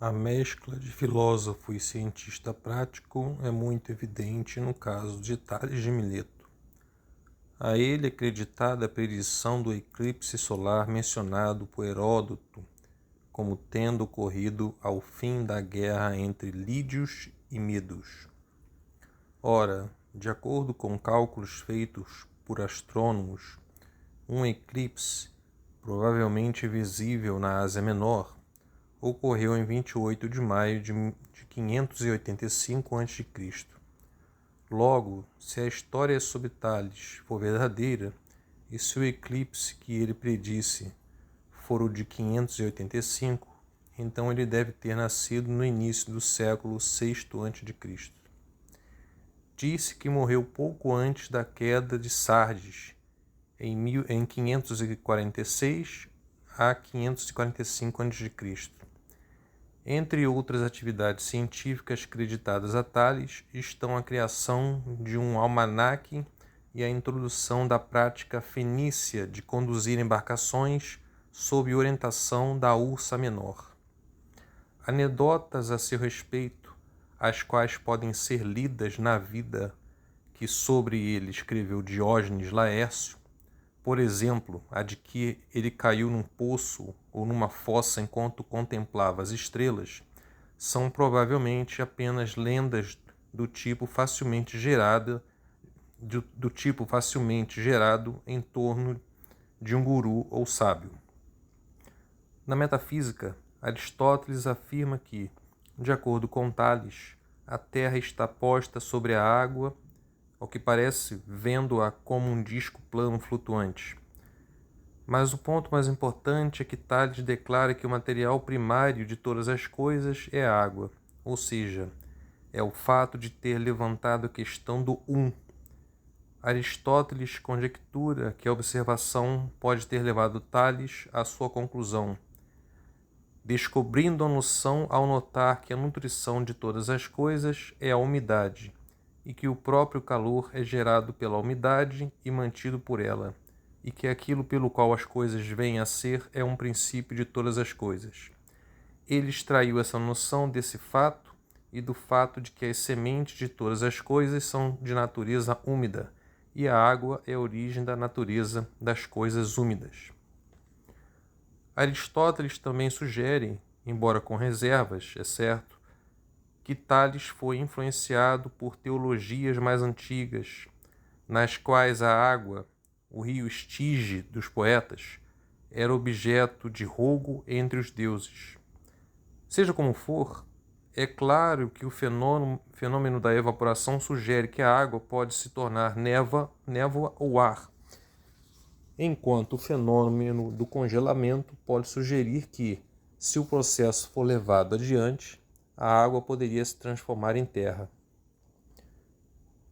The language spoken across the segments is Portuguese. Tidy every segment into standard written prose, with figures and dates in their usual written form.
A mescla de filósofo e cientista prático é muito evidente no caso de Tales de Mileto. A ele é creditada a predição do eclipse solar mencionado por Heródoto como tendo ocorrido ao fim da guerra entre lídios e medos. Ora, de acordo com cálculos feitos por astrônomos, um eclipse, provavelmente visível na Ásia Menor, ocorreu em 28 de maio de 585 a.C. Logo, se a história sobre Tales for verdadeira, e se o eclipse que ele predisse for o de 585, então ele deve ter nascido no início do século VI a.C. Disse que morreu pouco antes da queda de Sardes, em 546 a 545 a.C. Entre outras atividades científicas creditadas a Tales estão a criação de um almanaque e a introdução da prática fenícia de conduzir embarcações sob orientação da Ursa Menor. Anedotas a seu respeito, as quais podem ser lidas na vida que sobre ele escreveu Diógenes Laércio, por exemplo, a de que ele caiu num poço ou numa fossa enquanto contemplava as estrelas, são provavelmente apenas lendas do tipo facilmente gerado em torno de um guru ou sábio. Na metafísica, Aristóteles afirma que, de acordo com Tales, a Terra está posta sobre a água, ao que parece vendo-a como um disco plano flutuante. Mas o ponto mais importante é que Tales declara que o material primário de todas as coisas é a água, ou seja, é o fato de ter levantado a questão do Aristóteles conjectura que a observação pode ter levado Tales à sua conclusão, descobrindo a noção ao notar que a nutrição de todas as coisas é a umidade, e que o próprio calor é gerado pela umidade e mantido por ela, e que aquilo pelo qual as coisas vêm a ser é um princípio de todas as coisas. Ele extraiu essa noção desse fato e do fato de que as sementes de todas as coisas são de natureza úmida, e a água é a origem da natureza das coisas úmidas. Aristóteles também sugere, embora com reservas, é certo, que Tales foi influenciado por teologias mais antigas, nas quais a água, o rio Estige dos poetas, era objeto de rogo entre os deuses. Seja como for, é claro que o fenômeno da evaporação sugere que a água pode se tornar névoa ou ar, enquanto o fenômeno do congelamento pode sugerir que, se o processo for levado adiante, a água poderia se transformar em terra.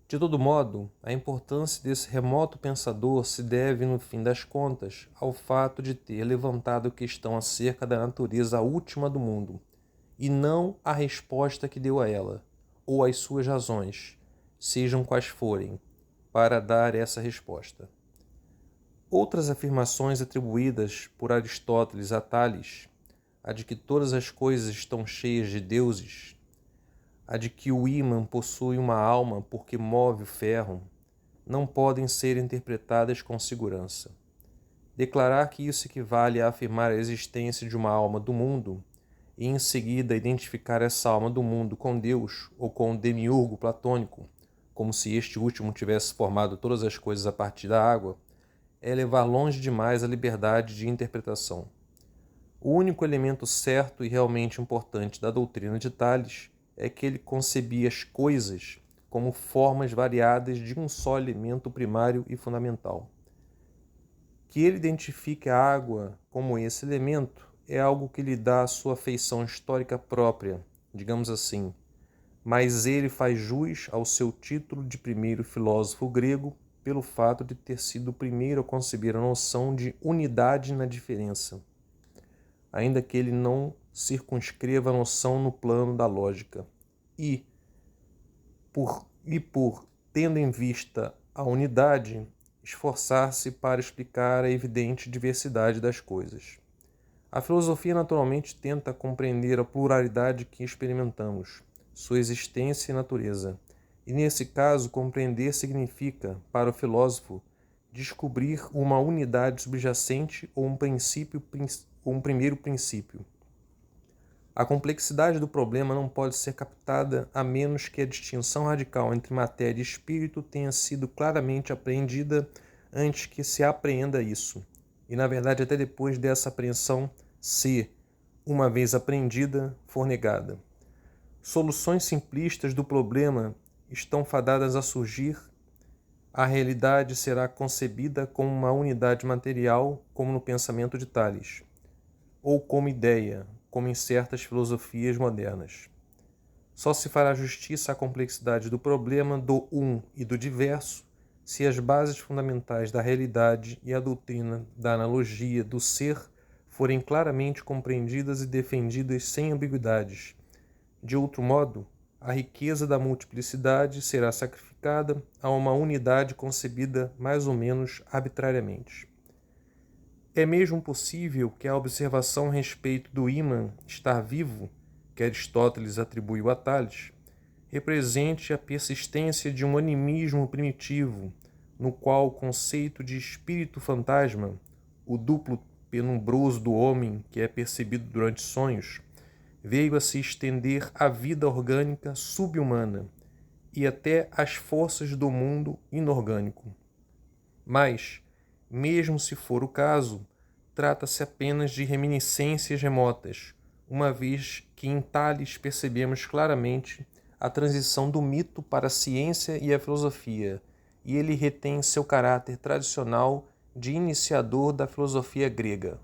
De todo modo, a importância desse remoto pensador se deve, no fim das contas, ao fato de ter levantado a questão acerca da natureza última do mundo, e não a resposta que deu a ela, ou as suas razões, sejam quais forem, para dar essa resposta. Outras afirmações atribuídas por Aristóteles a Tales, a de que todas as coisas estão cheias de deuses, a de que o ímã possui uma alma porque move o ferro, não podem ser interpretadas com segurança. Declarar que isso equivale a afirmar a existência de uma alma do mundo, e em seguida identificar essa alma do mundo com Deus ou com o demiurgo platônico, como se este último tivesse formado todas as coisas a partir da água, é levar longe demais a liberdade de interpretação. O único elemento certo e realmente importante da doutrina de Tales é que ele concebia as coisas como formas variadas de um só elemento primário e fundamental. Que ele identifique a água como esse elemento é algo que lhe dá a sua feição histórica própria, digamos assim, mas ele faz jus ao seu título de primeiro filósofo grego pelo fato de ter sido o primeiro a conceber a noção de unidade na diferença, ainda que ele não circunscreva a noção no plano da lógica, e por tendo em vista a unidade, esforçar-se para explicar a evidente diversidade das coisas. A filosofia naturalmente tenta compreender a pluralidade que experimentamos, sua existência e natureza. E nesse caso, compreender significa, para o filósofo, descobrir uma unidade subjacente ou um primeiro princípio. A complexidade do problema não pode ser captada a menos que a distinção radical entre matéria e espírito tenha sido claramente apreendida antes que se apreenda isso. E, na verdade, até depois dessa apreensão, se, uma vez apreendida, for negada. Soluções simplistas do problema estão fadadas a surgir. A realidade será concebida como uma unidade material, como no pensamento de Tales, ou como ideia, como em certas filosofias modernas. Só se fará justiça à complexidade do problema do e do diverso se as bases fundamentais da realidade e a doutrina da analogia do ser forem claramente compreendidas e defendidas sem ambiguidades. De outro modo, a riqueza da multiplicidade será sacrificada a uma unidade concebida mais ou menos arbitrariamente. É mesmo possível que a observação a respeito do ímã estar vivo, que Aristóteles atribuiu a Tales, represente a persistência de um animismo primitivo, no qual o conceito de espírito fantasma, o duplo penumbroso do homem que é percebido durante sonhos, veio a se estender à vida orgânica subhumana e até às forças do mundo inorgânico. Mas, mesmo se for o caso, trata-se apenas de reminiscências remotas, uma vez que em Tales percebemos claramente a transição do mito para a ciência e a filosofia, e ele retém seu caráter tradicional de iniciador da filosofia grega.